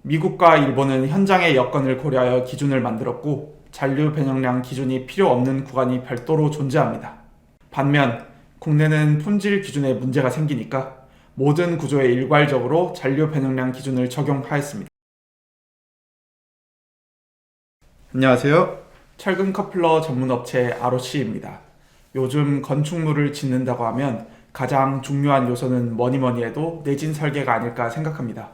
미국과 일본은 현장의 여건을 고려하여 기준을 만들었고 잔류 변형량 기준이 필요 없는 구간이 별도로 존재합니다. 반면 국내는 품질 기준에 문제가 생기니까 모든 구조에 일괄적으로 잔류 변형량 기준을 적용하였습니다. 안녕하세요. 철근 커플러 전문 업체 ROC입니다. 요즘 건축물을 짓는다고 하면 가장 중요한 요소는 뭐니 해도 내진 설계가 아닐까 생각합니다.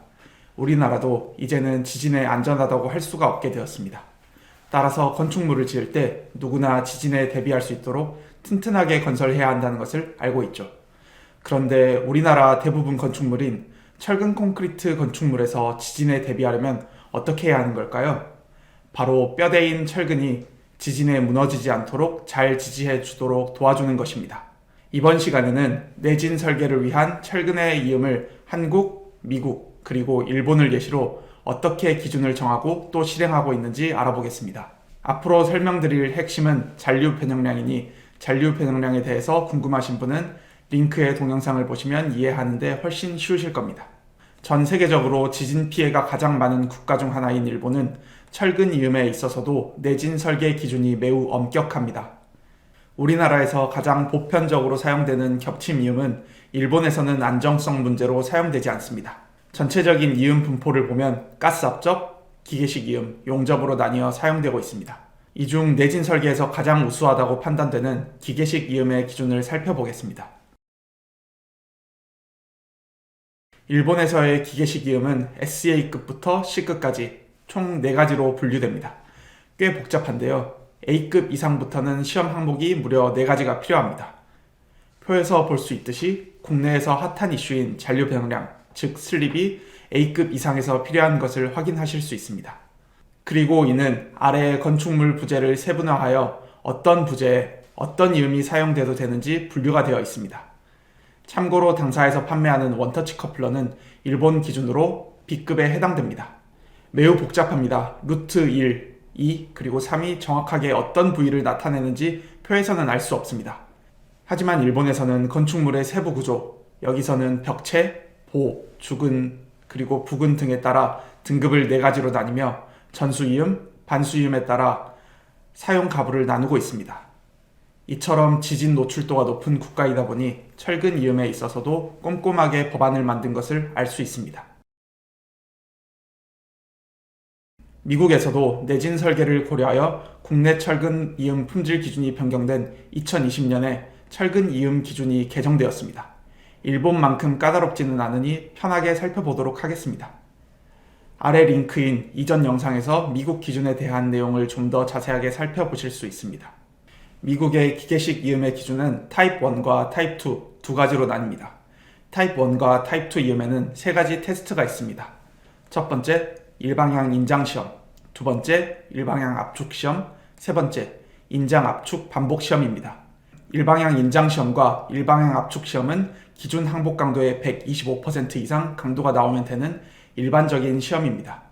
우리나라도 이제는 지진에 안전하다고 할 수가 없게 되었습니다. 따라서 건축물을 지을 때 누구나 지진에 대비할 수 있도록 튼튼하게 건설해야 한다는 것을 알고 있죠. 그런데 우리나라 대부분 건축물인 철근 콘크리트 건축물에서 지진에 대비하려면 어떻게 해야 하는 걸까요? 바로 뼈대인 철근이 지진에 무너지지 않도록 잘 지지해 주도록 도와주는 것입니다. 이번 시간에는 내진 설계를 위한 철근의 이음을 한국, 미국, 그리고 일본을 예시로 어떻게 기준을 정하고 또 실행하고 있는지 알아보겠습니다. 앞으로 설명드릴 핵심은 잔류 변형량이니 잔류 변형량에 대해서 궁금하신 분은 링크의 동영상을 보시면 이해하는데 훨씬 쉬우실 겁니다. 전 세계적으로 지진 피해가 가장 많은 국가 중 하나인 일본은 철근 이음에 있어서도 내진 설계 기준이 매우 엄격합니다. 우리나라에서 가장 보편적으로 사용되는 겹침 이음은 일본에서는 안정성 문제로 사용되지 않습니다. 전체적인 이음 분포를 보면 가스 압접, 기계식 이음, 용접으로 나뉘어 사용되고 있습니다. 이 중 내진 설계에서 가장 우수하다고 판단되는 기계식 이음의 기준을 살펴보겠습니다. 일본에서의 기계식 이음은 SA급부터 C급까지 총 4가지로 분류됩니다. 꽤 복잡한데요. A급 이상부터는 시험 항목이 무려 4가지가 필요합니다. 표에서 볼 수 있듯이 국내에서 핫한 이슈인 잔류 변형량, 즉 슬립이 A급 이상에서 필요한 것을 확인하실 수 있습니다. 그리고 이는 아래의 건축물 부재를 세분화하여 어떤 부재에 어떤 이음이 사용돼도 되는지 분류가 되어 있습니다. 참고로 당사에서 판매하는 원터치 커플러는 일본 기준으로 B급에 해당됩니다. 매우 복잡합니다. 루트 1, 2, 그리고 3이 정확하게 어떤 부위를 나타내는지 표에서는 알 수 없습니다. 하지만 일본에서는 건축물의 세부 구조, 여기서는 벽체, 보, 주근, 그리고 부근 등에 따라 등급을 4가지로 나뉘며 전수이음, 반수이음에 따라 사용 가부를 나누고 있습니다. 이처럼 지진 노출도가 높은 국가이다 보니 철근 이음에 있어서도 꼼꼼하게 법안을 만든 것을 알 수 있습니다. 미국에서도 내진 설계를 고려하여 국내 철근 이음 품질 기준이 변경된 2020년에 철근 이음 기준이 개정되었습니다. 일본만큼 까다롭지는 않으니 편하게 살펴보도록 하겠습니다. 아래 링크인 이전 영상에서 미국 기준에 대한 내용을 좀 더 자세하게 살펴보실 수 있습니다. 미국의 기계식 이음의 기준은 타입 1과 타입 2 두 가지로 나뉩니다. 타입 1과 타입 2 이음에는 3가지 테스트가 있습니다. 첫 번째, 일방향 인장시험, 두 번째, 일방향 압축시험, 세 번째, 인장 압축 반복시험입니다. 일방향 인장시험과 일방향 압축시험은 기준 항복 강도의 125% 이상 강도가 나오면 되는 일반적인 시험입니다.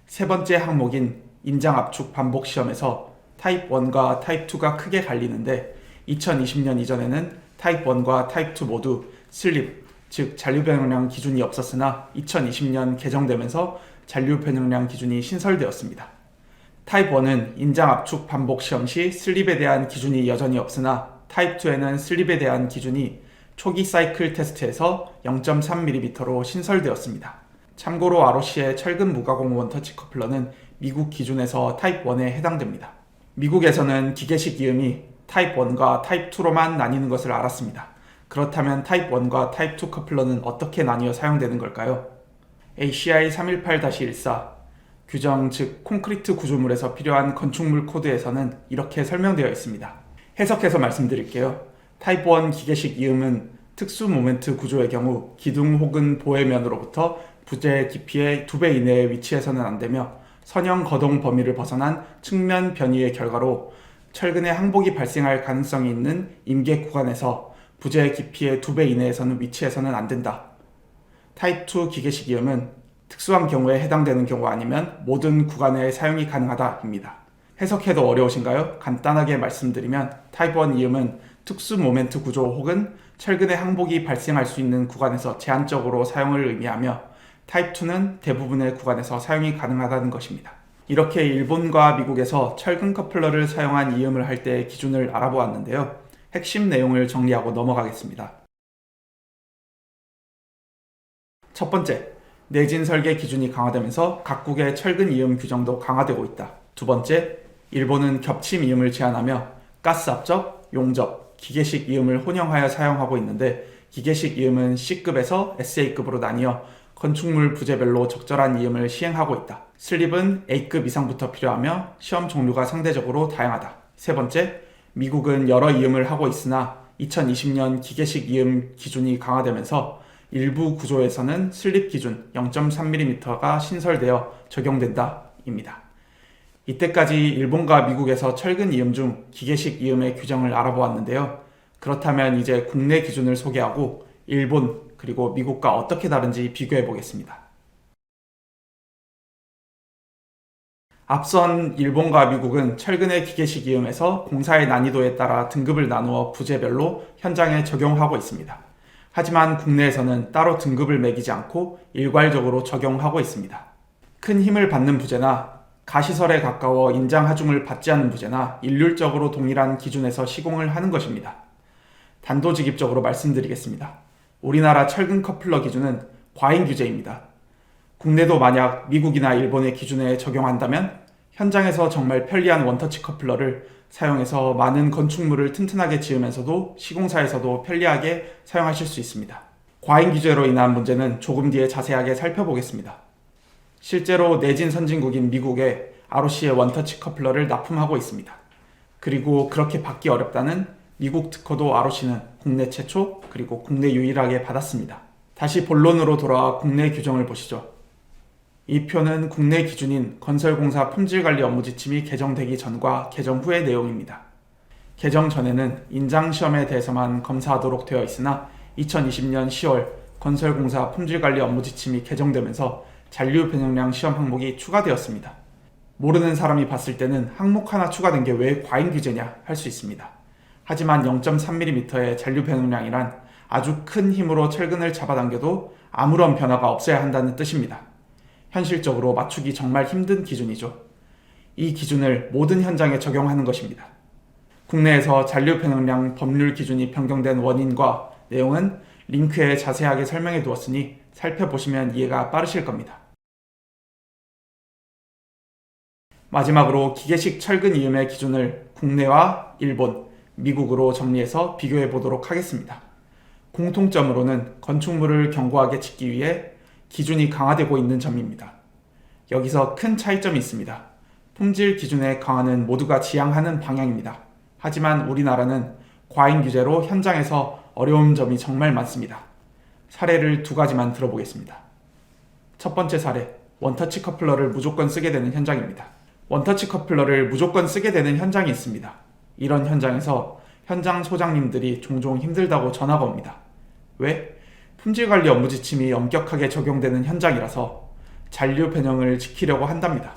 세 번째 항목인 인장 압축 반복시험에서 타입 1과 타입 2가 크게 갈리는데 2020년 이전에는 타입 1과 타입 2 모두 슬립, 즉 잔류 변형량 기준이 없었으나 2020년 개정되면서 잔류 변형량 기준이 신설되었습니다. 타입 1은 인장 압축 반복 시험 시 슬립에 대한 기준이 여전히 없으나 타입 2에는 슬립에 대한 기준이 초기 사이클 테스트에서 0.3mm로 신설되었습니다. 참고로 ROC의 철근 무가공 원터치 커플러는 미국 기준에서 타입 1에 해당됩니다. 미국에서는 기계식 이음이 타입 1과 타입 2로만 나뉘는 것을 알았습니다. 그렇다면 타입 1과 타입 2 커플러는 어떻게 나뉘어 사용되는 걸까요? ACI 318-14 규정 즉 콘크리트 구조물에서 필요한 건축물 코드에서는 이렇게 설명되어 있습니다. 해석해서 말씀드릴게요. 타입 1 기계식 이음은 특수 모멘트 구조의 경우 기둥 혹은 보해면으로부터 부재 깊이의 2배 이내에 위치해서는 안되며 선형 거동 범위를 벗어난 측면 변이의 결과로 철근의 항복이 발생할 가능성이 있는 임계 구간에서 부재 깊이의 2배 이내에서는 위치해서는 안된다. 타입 2 기계식 이음은 특수한 경우에 해당되는 경우 아니면 모든 구간에 사용이 가능하다 입니다. 해석해도 어려우신가요? 간단하게 말씀드리면 타입 1 이음은 특수 모멘트 구조 혹은 철근의 항복이 발생할 수 있는 구간에서 제한적으로 사용을 의미하며 타입 2는 대부분의 구간에서 사용이 가능하다는 것입니다. 이렇게 일본과 미국에서 철근 커플러를 사용한 이음을 할 때의 기준을 알아보았는데요. 핵심 내용을 정리하고 넘어가겠습니다. 첫 번째, 내진 설계 기준이 강화되면서 각국의 철근 이음 규정도 강화되고 있다. 두 번째, 일본은 겹침 이음을 제한하며 가스 압접, 용접, 기계식 이음을 혼용하여 사용하고 있는데 기계식 이음은 C급에서 SA급으로 나뉘어 건축물 부재별로 적절한 이음을 시행하고 있다. 슬립은 A급 이상부터 필요하며 시험 종류가 상대적으로 다양하다. 세 번째, 미국은 여러 이음을 하고 있으나 2020년 기계식 이음 기준이 강화되면서 일부 구조에서는 슬립 기준 0.3mm가 신설되어 적용된다 입니다. 이때까지 일본과 미국에서 철근 이음 중 기계식 이음의 규정을 알아보았는데요. 그렇다면 이제 국내 기준을 소개하고 일본 그리고 미국과 어떻게 다른지 비교해 보겠습니다. 앞선 일본과 미국은 철근의 기계식 이음에서 공사의 난이도에 따라 등급을 나누어 부재별로 현장에 적용하고 있습니다. 하지만 국내에서는 따로 등급을 매기지 않고 일괄적으로 적용하고 있습니다. 큰 힘을 받는 부재나 가시설에 가까워 인장 하중을 받지 않는 부재나 일률적으로 동일한 기준에서 시공을 하는 것입니다. 단도직입적으로 말씀드리겠습니다. 우리나라 철근 커플러 기준은 과잉 규제입니다. 국내도 만약 미국이나 일본의 기준에 적용한다면 현장에서 정말 편리한 원터치 커플러를 사용해서 많은 건축물을 튼튼하게 지으면서도 시공사에서도 편리하게 사용하실 수 있습니다. 과잉 규제로 인한 문제는 조금 뒤에 자세하게 살펴보겠습니다. 실제로 내진 선진국인 미국에 ROC의 원터치 커플러를 납품하고 있습니다. 그리고 그렇게 받기 어렵다는 미국 특허도 ROC는 국내 최초 그리고 국내 유일하게 받았습니다. 다시 본론으로 돌아와 국내 규정을 보시죠. 이 표는 국내 기준인 건설공사 품질관리 업무지침이 개정되기 전과 개정 후의 내용입니다. 개정 전에는 인장시험에 대해서만 검사하도록 되어 있으나 2020년 10월 건설공사 품질관리 업무지침이 개정되면서 잔류 변형량 시험 항목이 추가되었습니다. 모르는 사람이 봤을 때는 항목 하나 추가된 게 왜 과잉 규제냐 할 수 있습니다. 하지만 0.3mm의 잔류 변형량이란 아주 큰 힘으로 철근을 잡아당겨도 아무런 변화가 없어야 한다는 뜻입니다. 현실적으로 맞추기 정말 힘든 기준이죠. 이 기준을 모든 현장에 적용하는 것입니다. 국내에서 잔류 변형량 법률 기준이 변경된 원인과 내용은 링크에 자세하게 설명해 두었으니 살펴보시면 이해가 빠르실 겁니다. 마지막으로 기계식 철근 이음의 기준을 국내와 일본, 미국으로 정리해서 비교해 보도록 하겠습니다. 공통점으로는 건축물을 견고하게 짓기 위해 기준이 강화되고 있는 점입니다. 여기서 큰 차이점이 있습니다. 품질 기준의 강화는 모두가 지향하는 방향입니다. 하지만 우리나라는 과잉 규제로 현장에서 어려운 점이 정말 많습니다. 사례를 두 가지만 들어보겠습니다. 첫 번째 사례, 원터치 커플러를 무조건 쓰게 되는 현장입니다. 원터치 커플러를 무조건 쓰게 되는 현장이 있습니다. 이런 현장에서 현장 소장님들이 종종 힘들다고 전화가 옵니다. 왜? 품질관리 업무 지침이 엄격하게 적용되는 현장이라서 잔류 변형을 지키려고 한답니다.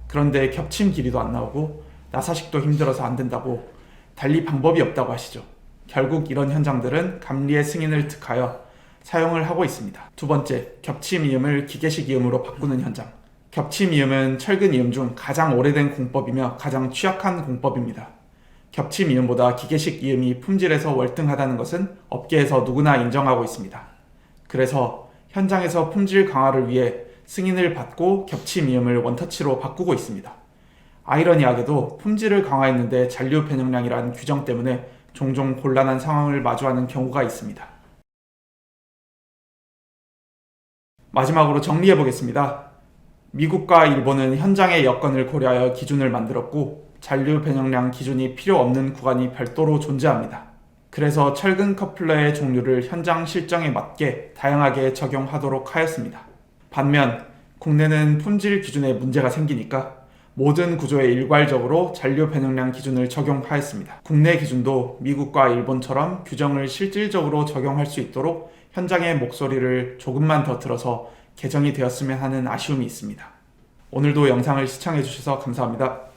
그런데 겹침 길이도 안 나오고 나사식도 힘들어서 안 된다고 달리 방법이 없다고 하시죠. 결국 이런 현장들은 감리의 승인을 득하여 사용을 하고 있습니다. 두 번째, 겹침 이음을 기계식 이음으로 바꾸는 현장. 겹침 이음은 철근 이음 중 가장 오래된 공법이며 가장 취약한 공법입니다. 겹침 이음보다 기계식 이음이 품질에서 월등하다는 것은 업계에서 누구나 인정하고 있습니다. 그래서 현장에서 품질 강화를 위해 승인을 받고 겹침 이음을 원터치로 바꾸고 있습니다. 아이러니하게도 품질을 강화했는데 잔류 변형량이라는 규정 때문에 종종 곤란한 상황을 마주하는 경우가 있습니다. 마지막으로 정리해 보겠습니다. 미국과 일본은 현장의 여건을 고려하여 기준을 만들었고 잔류 변형량 기준이 필요 없는 구간이 별도로 존재합니다. 그래서 철근 커플러의 종류를 현장 실정에 맞게 다양하게 적용하도록 하였습니다. 반면 국내는 품질 기준에 문제가 생기니까 모든 구조에 일괄적으로 잔류 변형량 기준을 적용하였습니다. 국내 기준도 미국과 일본처럼 규정을 실질적으로 적용할 수 있도록 현장의 목소리를 조금만 더 들어서 개정이 되었으면 하는 아쉬움이 있습니다. 오늘도 영상을 시청해 주셔서 감사합니다.